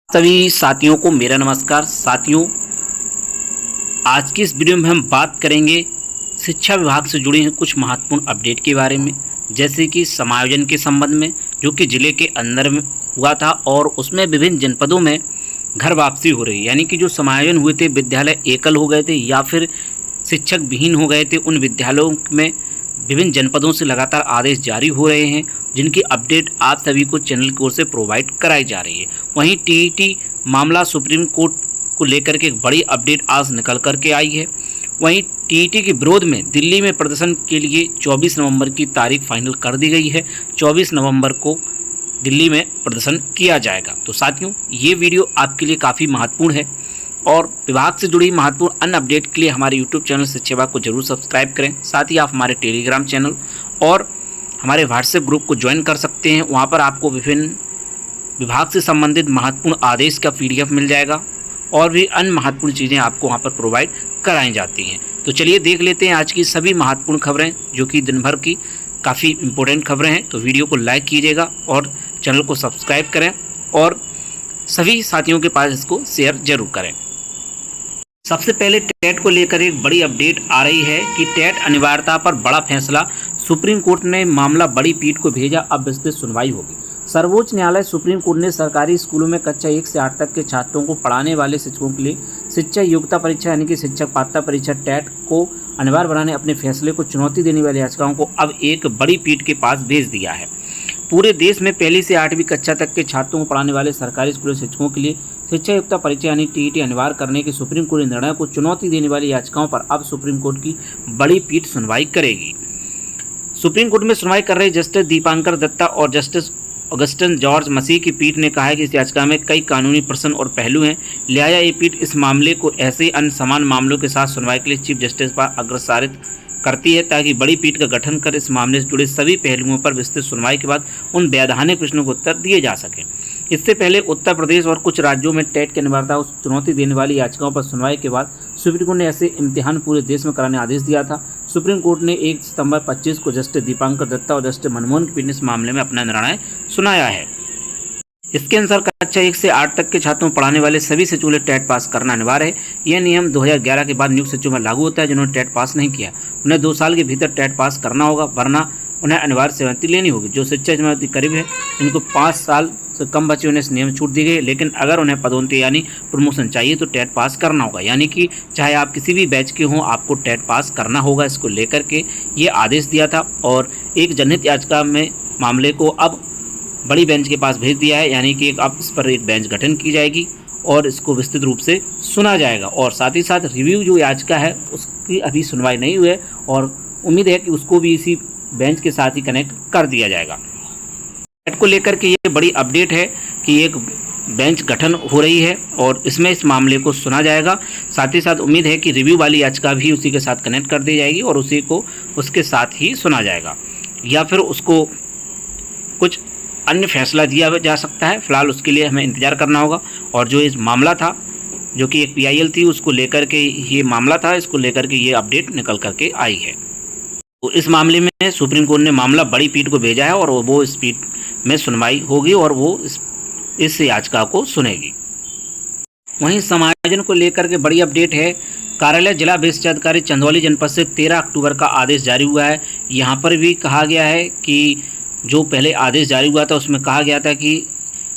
सभी साथियों को मेरा नमस्कार। साथियों, आज की इस वीडियो में हम बात करेंगे शिक्षा विभाग से जुड़े हैं कुछ महत्वपूर्ण अपडेट के बारे में, जैसे कि समायोजन के संबंध में जो कि ज़िले के अंदर में हुआ था और उसमें विभिन्न जनपदों में घर वापसी हो रही है। यानी कि जो समायोजन हुए थे, विद्यालय एकल हो गए थे या फिर शिक्षक विहीन हो गए थे, उन विद्यालयों में विभिन्न जनपदों से लगातार आदेश जारी हो रहे हैं, जिनकी अपडेट आप सभी को चैनल की ओर से प्रोवाइड कराई जा रही है। वहीं टीईटी मामला सुप्रीम कोर्ट को लेकर के एक बड़ी अपडेट आज निकल कर के आई है। वहीं टीईटी के विरोध में दिल्ली में प्रदर्शन के लिए 24 नवंबर की तारीख फाइनल कर दी गई है। 24 नवंबर को दिल्ली में प्रदर्शन किया जाएगा। तो साथियों, ये वीडियो आपके लिए काफ़ी महत्वपूर्ण है और विभाग से जुड़ी महत्वपूर्ण अन्य अपडेट के लिए हमारे यूट्यूब चैनल शिक्षा विभाग को जरूर सब्सक्राइब करें। साथ ही आप हमारे टेलीग्राम चैनल और हमारे व्हाट्सएप ग्रुप को ज्वाइन कर सकते हैं। वहां पर आपको विभिन्न विभाग से संबंधित महत्वपूर्ण आदेश का PDF मिल जाएगा और भी अन्य महत्वपूर्ण चीज़ें आपको वहां पर प्रोवाइड कराई जाती हैं। तो चलिए देख लेते हैं आज की सभी महत्वपूर्ण खबरें, जो कि दिन भर की काफ़ी इंपॉर्टेंट खबरें हैं। तो वीडियो को लाइक कीजिएगा और चैनल को सब्सक्राइब करें और सभी साथियों के पास इसको शेयर जरूर करें। सबसे पहले टेट को लेकर एक बड़ी अपडेट आ रही है कि टेट अनिवार्यता पर बड़ा फैसला। सुप्रीम कोर्ट ने मामला बड़ी पीठ को भेजा, अब विस्तृत सुनवाई होगी। सर्वोच्च न्यायालय सुप्रीम कोर्ट ने सरकारी स्कूलों में कक्षा 1 से 8 तक के छात्रों को पढ़ाने वाले शिक्षकों के लिए शिक्षा योग्यता परीक्षा यानी कि शिक्षक पात्रता परीक्षा टेट को अनिवार्य बनाने अपने फैसले को चुनौती देने वाली याचिकाओं को अब एक बड़ी पीठ के पास भेज दिया है। पूरे देश में पहली से 8वीं कक्षा तक के छात्रों को पढ़ाने वाले सरकारी स्कूलों शिक्षकों के लिए शिक्षा योग्यता परीक्षा यानी टीईटी अनिवार्य करने के सुप्रीम कोर्ट के निर्णय को चुनौती देने वाली याचिकाओं पर अब सुप्रीम कोर्ट की बड़ी पीठ सुनवाई करेगी। सुप्रीम कोर्ट में सुनवाई कर रहे जस्टिस दीपांकर दत्ता और जस्टिस ऑगस्टिन जॉर्ज मसीह की पीठ ने कहा है कि इस याचिका में कई कानूनी प्रश्न और पहलू हैं। लिहाजा ये पीठ इस मामले को ऐसे अन्य समान मामलों के साथ सुनवाई के लिए चीफ जस्टिस पर अग्रसारित करती है, ताकि बड़ी पीठ का गठन कर इस मामले से जुड़े सभी पहलुओं पर विस्तृत सुनवाई के बाद उन वैधानिक प्रश्नों को उत्तर दिए जा सकें। इससे पहले उत्तर प्रदेश और कुछ राज्यों में टेट की अनिवार्यता को चुनौती देने वाली याचिकाओं पर सुनवाई के बाद सुप्रीम कोर्ट ने ऐसे इम्तिहान पूरे देश में कराने आदेश दिया था। सुप्रीम कोर्ट ने 1 सितंबर 25 को जस्टिस दीपांकर दत्ता और जस्टिस मनमोहन की पीठ ने इस मामले में अपना निर्णय सुनाया है। इसके अनुसार कक्षा 1 से 8 तक के छात्रों को पढ़ाने वाले सभी सचिवों को टेट पास करना अनिवार्य है। यह नियम 2011 के बाद नियुक्त सचिवों में लागू होता है। जिन्होंने टेट पास नहीं किया उन्हें 2 साल के भीतर टेट पास करना होगा, वरना उन्हें अनिवार्य सेवानिवृत्ति लेनी होगी। जो शिक्षा सेवानिवृत्ति करीब है, इनको 5 साल से कम बचे उन्हें इस नियम छूट दी गई। लेकिन अगर उन्हें पदोन्नति यानी प्रमोशन चाहिए तो टेट पास करना होगा। यानी कि चाहे आप किसी भी बैच के हों, आपको टेट पास करना होगा। इसको लेकर के ये आदेश दिया था और एक जनहित याचिका में मामले को अब बड़ी बेंच के पास भेज दिया है। यानी कि अब इस पर एक बेंच गठन की जाएगी और इसको विस्तृत रूप से सुना जाएगा। और साथ ही साथ रिव्यू जो याचिका है उसकी अभी सुनवाई नहीं हुई है और उम्मीद है कि उसको भी इसी बेंच के साथ ही कनेक्ट कर दिया जाएगा। टेट को लेकर के ये बड़ी अपडेट है कि एक बेंच गठन हो रही है और इसमें इस मामले को सुना जाएगा। साथ ही साथ उम्मीद है कि रिव्यू वाली याचिका भी उसी के साथ कनेक्ट कर दी जाएगी और उसी को उसके साथ ही सुना जाएगा, या फिर उसको कुछ अन्य फैसला दिया जा सकता है। फिलहाल उसके लिए हमें इंतजार करना होगा। और जो इस मामला था, जो कि एक PIL थी, उसको लेकर के ये मामला था, इसको लेकर के ये अपडेट निकल करके आई है। तो इस मामले में सुप्रीम कोर्ट ने मामला बड़ी पीठ को भेजा है और वो इस पीठ में सुनवाई होगी और वो इस याचिका को सुनेगी। वहीं समायोजन को लेकर के बड़ी अपडेट है। कार्यालय जिला विशिष्टाधिकारी चंदौली जनपद से 13 अक्टूबर का आदेश जारी हुआ है। यहाँ पर भी कहा गया है कि जो पहले आदेश जारी हुआ था उसमें कहा गया था कि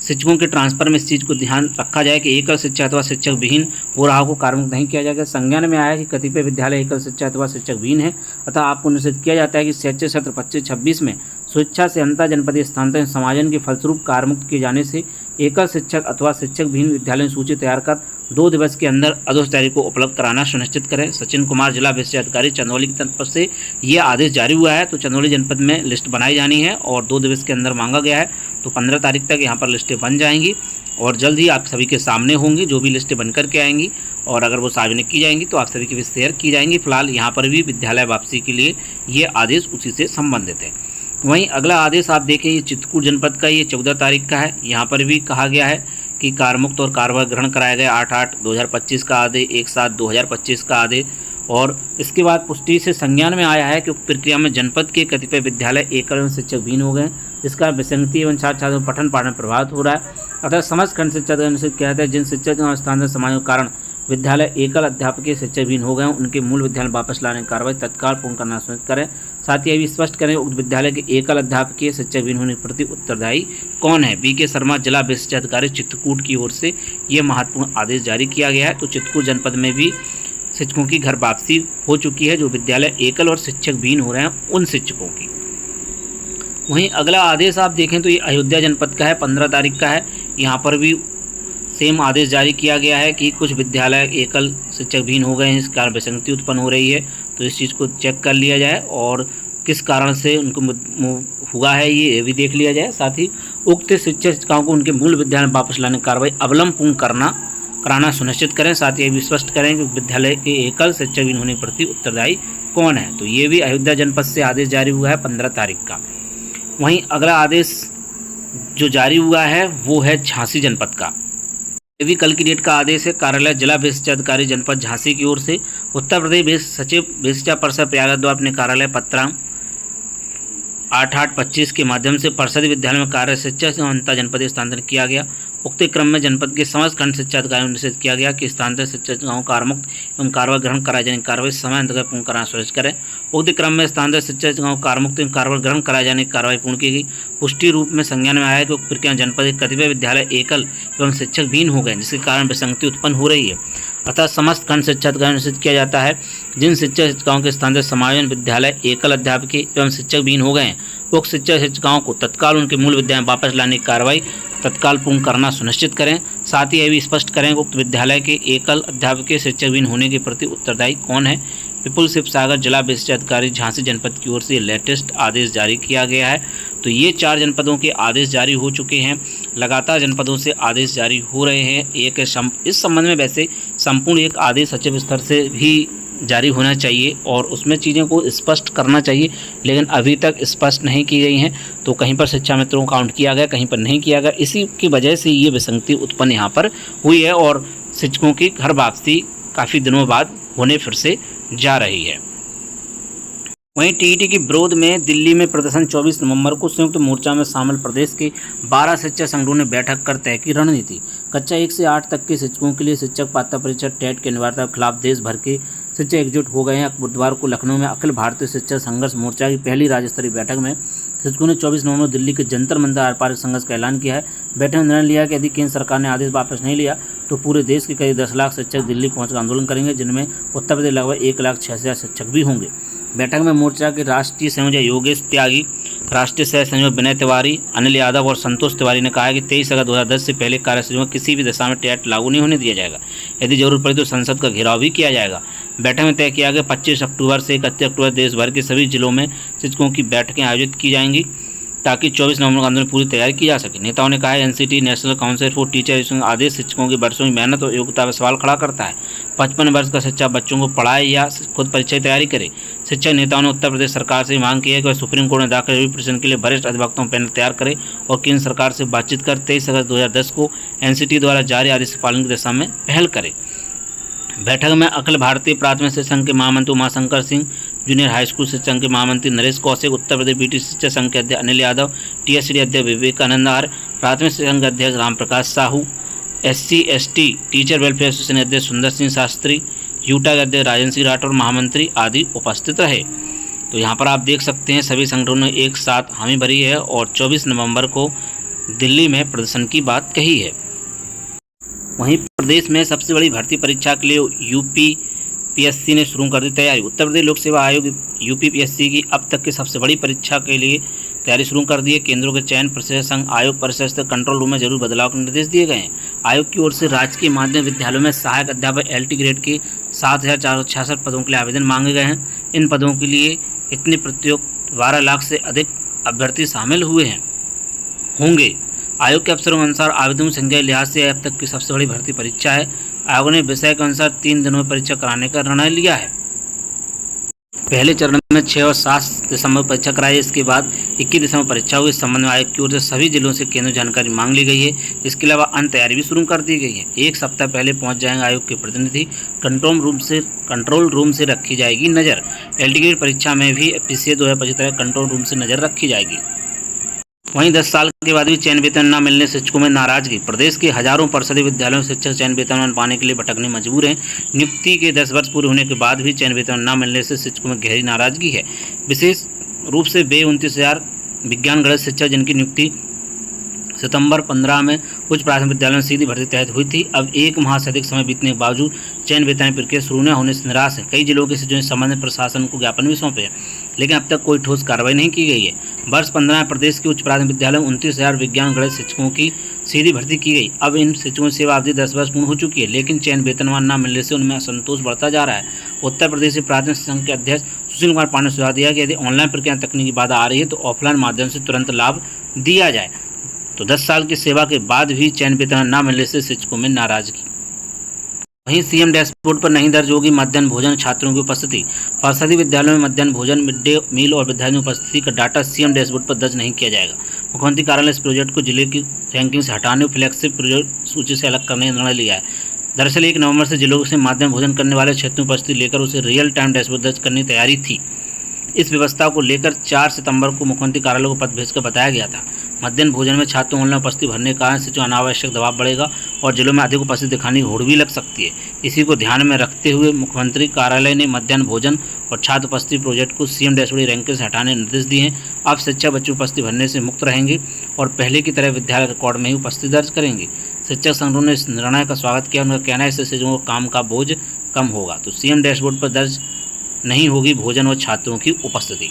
शिक्षकों के ट्रांसफर में इस चीज़ को ध्यान रखा जाए कि एकल शिक्षा अथवा शिक्षक विहीन हो रहा को कार्मिक नहीं किया जाएगा। संज्ञान में आया कि कतिपय विद्यालय एकल शिक्षा अथवा शिक्षक विहीन है, अतः आपको निश्चित किया जाता है कि शैक्षिक सत्र 25-26 में स्वेच्छा से अंतर जनपदीय स्थानांतरण समायोजन के फलस्वरूप कार्यमुक्त किए जाने से एकल शिक्षक अथवा शिक्षक विहीन विद्यालय सूची तैयार कर 2 दिवस के अंदर अधोस तारीख को उपलब्ध कराना सुनिश्चित करें। सचिन कुमार जिला विशिष्टाधिकारी चंदौली की तरफ से ये आदेश जारी हुआ है। तो चंदौली जनपद में लिस्ट बनाई जानी है और 2 दिवस के अंदर मांगा गया है। तो 15 तारीख तक यहाँ पर लिस्टें बन जाएंगी और जल्द ही आप सभी के सामने होंगी जो भी लिस्टें बन करके आएंगी। और अगर वो सार्वजनिक की जाएंगी तो आप सभी के भी शेयर की जाएंगी। फिलहाल यहाँ पर भी विद्यालय वापसी के लिए ये आदेश उसी से संबंधित है। वहीं अगला आदेश आप देखें, ये चित्रकूट जनपद का, ये 14 तारीख का है। यहाँ पर भी कहा गया है कि कार्यमुक्त और कार्यभार ग्रहण कराया गया 8/8/2025 का आदेश, 1/7/2025 का आदेश और इसके बाद पुष्टि से संज्ञान में आया है कि प्रक्रिया में जनपद के कतिपय विद्यालय एकल एवं शिक्षक विहीन हो गए, जिसका विसंगति एवं छात्र छात्रों पठन पाठन प्रभावित हो रहा है। अतः समस्त खंड शिक्षा अधिकारी निश्चित किया जाता है जिन शिक्षक और स्थानांतरण समायोजन के कारण विद्यालय एकल अध्यापकीय शिक्षकहीन हो गए हैं उनके मूल विद्यालय वापस लाने की कार्रवाई तत्काल पूर्ण करना सुनिश्चित करें। साथ ही यह भी स्पष्ट करें उक्त विद्यालय के एकल अध्यापकीय शिक्षकहीन होने के प्रति उत्तरदायी कौन है। बीके शर्मा जिला शिक्षा अधिकारी चित्रकूट की ओर से यह महत्वपूर्ण आदेश जारी किया गया है। तो चित्रकूट जनपद में भी शिक्षकों की घर वापसी हो चुकी है, जो विद्यालय एकल और शिक्षकहीन हो रहे हैं उन शिक्षकों की। वहीं अगला आदेश आप देखें तो ये अयोध्या जनपद का है, 15 तारीख का है। यहाँ पर भी सेम आदेश जारी किया गया है कि कुछ विद्यालय एकल शिक्षकहीन हो गए हैं, इस कारण विसंगति उत्पन्न हो रही है। तो इस चीज़ को चेक कर लिया जाए और किस कारण से उनको हुआ है ये भी देख लिया जाए। साथ ही उक्त शिक्षकों को उनके मूल विद्यालय वापस लाने की कार्रवाई अवलंब पूर्ण कराना सुनिश्चित करें। साथ ही ये भी स्पष्ट करें कि विद्यालय के एकल शिक्षकहीन होने के प्रति उत्तरदायी कौन है। तो ये भी अयोध्या जनपद से आदेश जारी हुआ है 15 तारीख का। वहीं अगला आदेश जो जारी हुआ है वो है झांसी जनपद का। ये भी कल की डेट का आदेश है। कार्यालय जिला शिक्षा अधिकारी जनपद झांसी की ओर से उत्तर प्रदेश सचिव शिक्षा परिषद प्रयागराज द्वारा अपने कार्यालय पत्रांक 8825 के माध्यम से परिषद विद्यालय में कार्य शिक्षा संबंधित जनपद स्थानांतरण किया गया। उक्त क्रम में जनपद के समस्त खंड शिक्षा अधिकारियों ने निश्चित किया गया कि स्थानांतरित शिक्षकों को कारमुक्त एवं कार्रवाई ग्रहण कराए जाने की कार्रवाई समय अंतर्गत पूर्ण कराना सुनिश्चित करें। उक्त क्रम में स्थानांतरित शिक्षकों को कारमुक्त एवं कार्रवाई ग्रहण कराए जाने की कार्रवाई पूर्ण की गई। पुष्टि रूप में संज्ञान में आया कि उक्त प्रक्रिया जनपद के कतिपय विद्यालय एकल एवं शिक्षकहीन हो गए, जिसके कारण विसंगति उत्पन्न हो रही है। अतः समस्त खंड शिक्षा अधिकारियों ने निश्चित किया जाता है जिन शिक्षकों के स्थानांतरित समायोजन विद्यालय एकल अध्यापकीय एवं शिक्षकहीन हो गए हैं उक्त शिक्षकों को तत्काल उनके मूल विद्यालय में वापस लाने की कार्रवाई तत्काल पूर्ण करना सुनिश्चित करें। साथ ही यह भी स्पष्ट करें कि उक्त विद्यालय के एकल अध्यापकीय शिक्षकहीन होने के प्रति उत्तरदायी कौन है। विपुल शिव सागर जिला शिक्षा अधिकारी झांसी जनपद की ओर से लेटेस्ट आदेश जारी किया गया है। तो ये 4 जनपदों के आदेश जारी हो चुके हैं। लगातार जनपदों से आदेश जारी हो रहे हैं। इस संबंध में वैसे संपूर्ण एक आदेश सचिव स्तर से भी जारी होना चाहिए और उसमें चीज़ों को स्पष्ट करना चाहिए, लेकिन अभी तक स्पष्ट नहीं की गई हैं। तो कहीं पर शिक्षा मित्रों को काउंट किया गया, कहीं पर नहीं किया गया। इसी की वजह से ये विसंगति उत्पन्न यहाँ पर हुई है और शिक्षकों की घर वापसी काफ़ी दिनों बाद होने फिर से जा रही है। वहीं टीईटी के विरोध में दिल्ली में प्रदर्शन 24 नवंबर को संयुक्त मोर्चा में शामिल प्रदेश के 12 शिक्षक संगठनों ने बैठक कर तय की रणनीति। कक्षा 1 से 8 तक के शिक्षकों के लिए शिक्षक पात्रता परीक्षा टेट के अनिवार्यता के खिलाफ देश भर के शिक्षक एकजुट हो गए हैं। बुधवार को लखनऊ में अखिल भारतीय शिक्षक संघर्ष मोर्चा की पहली राज्य स्तरीय बैठक में शिक्षकों ने 24 नवंबर दिल्ली के जंतर मंतर आरपारिक संघर्ष का ऐलान किया है। बैठक में निर्णय लिया कि यदि केंद्र सरकार ने आदेश वापस नहीं लिया तो पूरे देश के करीब 10 लाख शिक्षक दिल्ली पहुंचकर आंदोलन करेंगे, जिनमें उत्तर प्रदेश लगभग 1,06,000 शिक्षक भी होंगे। बैठक में मोर्चा के राष्ट्रीय संयोजक योगेश त्यागी, राष्ट्रीय सह संयोजक विनय तिवारी, अनिल यादव और संतोष तिवारी ने कहा कि 23 अगस्त 2010 से पहले कार्यसूची में किसी भी दशा में टेट लागू नहीं होने दिया जाएगा। यदि जरूरत पड़ी तो संसद का घेराव भी किया जाएगा। बैठक में तय किया गया 25 अक्टूबर से 31 अक्टूबर देश भर के सभी जिलों में शिक्षकों की बैठकें आयोजित की जाएंगी ताकि 24 नवंबर को आंदोलन पूरी तैयारी की जा सके। नेताओं ने कहा है NCT National Council for Teacher Education आदेश शिक्षकों की वर्षों की मेहनत और योग्यता पर सवाल खड़ा करता है। 55 वर्ष का शिक्षक बच्चों को पढ़ाए या खुद परीक्षा की तैयारी करे। शिक्षक नेताओं ने उत्तर प्रदेश सरकार से मांग की है कि वह सुप्रीम कोर्ट में दाखिल रिव्यू पिटीशन के लिए वरिष्ठ अधिवक्ताओं पैनल तैयार करे और केंद्र सरकार से बातचीत कर 23 अगस्त 2010 को एनसीटी द्वारा जारी आदेश के पालन की दिशा में पहल करे। बैठक में अखिल भारतीय प्राथमिक शिक्षा संघ के महामंत्री Umashankar Singh, junior high school शिक्षा संघ के महामंत्री नरेश कौशिक, उत्तर प्रदेश बीटी शिक्षा संघ के अध्यक्ष अनिल यादव, टीएसडी अध्यक्ष विवेकानंद आर, प्राथमिक शिक्षा संघ के अध्यक्ष Ramprakash Sahu, SC/ST teacher welfare association अध्यक्ष सुंदर सिंह शास्त्री, यूटा के अध्यक्ष राजन सिंह राठौर, महामंत्री आदि उपस्थित रहे। तो यहाँ पर आप देख सकते हैं सभी संगठनों ने एक साथ हामी भरी है और 24 नवंबर को दिल्ली में प्रदर्शन की बात कही है। वहीं प्रदेश में सबसे बड़ी भर्ती परीक्षा के लिए यूपीपीएससी ने शुरू कर दी तैयारी। उत्तर प्रदेश लोक सेवा आयोग यूपीपीएससी की अब तक की सबसे बड़ी परीक्षा के लिए तैयारी शुरू कर दी है। केंद्रों के चयन परिषद संघ आयोग परिषद से कंट्रोल रूम में जरूर बदलाव के निर्देश दिए गए हैं। आयोग की ओर से राजकीय माध्यमिक विद्यालयों में सहायक अध्यापक LT ग्रेड के 7,466 पदों के लिए आवेदन मांगे गए हैं। इन पदों के लिए इतने प्रतियोग 12 लाख से अधिक अभ्यर्थी शामिल होंगे। आयोग के अफसरों के अनुसार आवेदन संख्या के लिहाज से अब तक की सबसे बड़ी भर्ती परीक्षा है। आयोग ने विषय के अनुसार 3 दिनों में परीक्षा कराने का निर्णय लिया है। पहले चरण में 6 और 7 दिसंबर परीक्षा कराई। इसके बाद 21 दिसंबर परीक्षा हुई। इस संबंध में आयोग की ओर से सभी जिलों से केंद्रीय जानकारी मांग ली गई है। इसके अलावा अन्य तैयारी भी शुरू कर दी गई है। एक सप्ताह पहले पहुंच जाएंगे आयोग के प्रतिनिधि। कंट्रोल रूम से रखी जाएगी नज़र। LT ग्रेड परीक्षा में भी PCA 2025 कंट्रोल रूम से नज़र रखी जाएगी। वहीं 10 साल के बाद भी चयन वेतन न मिलने से शिक्षकों में नाराजगी। प्रदेश के हजारों परिषदीय विद्यालयों में शिक्षक चयन वेतन पाने के लिए भटकने मजबूर हैं। नियुक्ति के 10 वर्ष पूरे होने के बाद भी चयन वेतन न मिलने से शिक्षकों में गहरी नाराजगी है। विशेष रूप से वे 29,000 विज्ञान गणित शिक्षक जिनकी नियुक्ति सितंबर 15 में उच्च प्राथमिक विद्यालयों में सीधी भर्ती तहत हुई थी, अब 1 माह से अधिक समय बीतने के बावजूद चयन वेतन प्रक्रिया शुरू न होने से निराश है। कई जिलों के शिक्षकों ने संबंधित प्रशासन को ज्ञापन भी सौंपे हैं, लेकिन अब तक कोई ठोस कार्रवाई नहीं की गई है। वर्ष 15 में प्रदेश के उच्च प्राथमिक विद्यालयों में 29,000 विज्ञान गणित शिक्षकों की सीधी भर्ती की गई। अब इन शिक्षकों की सेवा अवधि 10 वर्ष पूर्ण हो चुकी है, लेकिन चयन वेतनमान न मिलने से उनमें असंतोष बढ़ता जा रहा है। उत्तर प्रदेश प्राथमिक संघ के अध्यक्ष सुशील कुमार पांडे ने सुझाव दिया कि यदि ऑनलाइन प्रक्रिया तकनीकी बाधा आ रही है तो ऑफलाइन माध्यम से तुरंत लाभ दिया जाए। तो 10 साल की सेवा के बाद भी चयन वेतन न मिलने से शिक्षकों में नाराजगी। वहीं सीएम डैशबोर्ड पर नहीं दर्ज होगी मध्याह्न भोजन छात्रों की उपस्थिति। परिषदीय विद्यालयों में मध्याह्न भोजन, मिड डे मील और विद्यार्थियों की उपस्थिति का डाटा सीएम डैशबोर्ड पर दर्ज नहीं किया जाएगा। मुख्यमंत्री कार्यालय इस प्रोजेक्ट को जिले की रैंकिंग से हटाने और फ्लैगशिप प्रोजेक्ट सूची से अलग करने का निर्णय लिया है। दरअसल 1 नवंबर से जिलों से मध्याह्न भोजन करने वाले क्षेत्रों की उपस्थिति लेकर उसे रियल टाइम डैशबोर्ड दर्ज करने की तैयारी थी। इस व्यवस्था को लेकर 4 सितंबर को मुख्यमंत्री कार्यालय को पत्र भेजकर बताया गया था। मध्याह्न भोजन में छात्रों ऑनलाइन उपस्थिति भरने के कारण शिक्षकों अनावश्यक दबाव बढ़ेगा और जिलों में अधिक उपस्थिति दिखाने की होड़ भी लग सकती है। इसी को ध्यान में रखते हुए मुख्यमंत्री कार्यालय ने मध्याह्न भोजन और छात्र उपस्थिति प्रोजेक्ट को सीएम डैशबोर्ड रैंकिंग से हटाने के निर्देश दिए हैं। अब शिक्षक बच्चे उपस्थिति भरने से मुक्त रहेंगे और पहले की तरह विद्यालय रिकॉर्ड में ही उपस्थिति दर्ज करेंगे। शिक्षक संगठनों ने इस निर्णय का स्वागत किया। उनका कहना है इससे शिक्षकों को काम का बोझ कम होगा। तो सीएम डैशबोर्ड पर दर्ज नहीं होगी भोजन और छात्रों की उपस्थिति।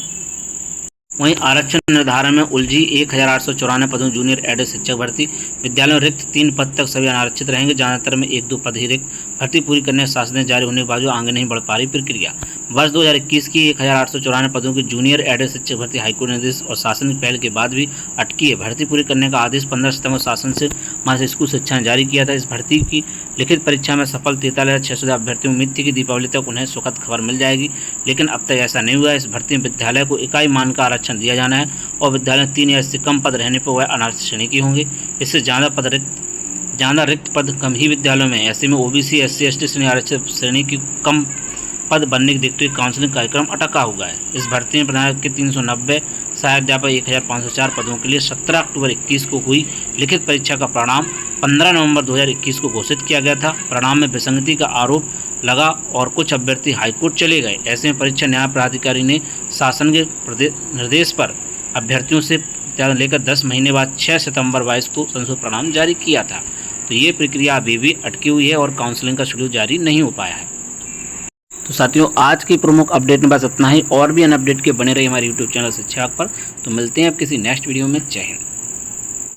वहीं आरक्षण निर्धारण में उलझी 1,894 पदों जूनियर एडेड शिक्षक भर्ती। विद्यालयों में रिक्त 3 पद तक सभी अनारक्षित रहेंगे। ज़्यादातर में 1-2 पद ही रिक्त। भर्ती पूरी करने शासन जारी होने के बावजूद आगे नहीं बढ़ पा रही प्रक्रिया। वर्ष 2021 की 1,894 पदों की जूनियर एडेड शिक्षक भर्ती हाईकोर्ट निर्देश और शासन की पहल के बाद भी अटकी है। भर्ती पूरी करने का आदेश 15 सितंबर शासन से माध्यमिक स्कूल शिक्षा ने जारी किया था। इस भर्ती की लिखित परीक्षा में सफल 43,600 अभ्यर्थियों को उम्मीद थी कि दीपावली तक उन्हें सुखद खबर मिल जाएगी, लेकिन अब तक ऐसा नहीं हुआ। इस भर्ती में विद्यालय को इकाई मान का आरक्षण दिया जाना है और विद्यालय में 3 या इससे कम पद रहने पर वह अनारक्षित श्रेणी के होंगे। इससे ज़्यादा रिक्त पद कम ही विद्यालयों में। ऐसे में ओबीसी, SC, ST श्रेणी आरक्षित श्रेणी की कम पद बनने के देखते हुए काउंसलिंग कार्यक्रम अटका हुआ है। इस भर्ती में प्रधानाध्यापक के 390, सहायक अध्यापक 1,504 पदों के लिए 17 अक्टूबर 2021 को हुई लिखित परीक्षा का परिणाम 15 नवंबर 2021 को घोषित किया गया था। परिणाम में विसंगति का आरोप लगा और कुछ अभ्यर्थी हाईकोर्ट चले गए। ऐसे में परीक्षा न्याय प्राधिकारी ने शासन के निर्देश पर अभ्यर्थियों से लेकर 10 महीने बाद 6 सितंबर 2022 को संशोधित परिणाम जारी किया था। तो ये प्रक्रिया अभी भी अटकी हुई है और काउंसलिंग का शेड्यूल जारी नहीं हो पाया है। तो साथियों, आज की प्रमुख अपडेट में बस इतना ही। और भी अन अपडेट के बने रहिए हमारे यूट्यूब चैनल शिक्षा पर। तो मिलते हैं अब किसी नेक्स्ट वीडियो में। जय हिंद।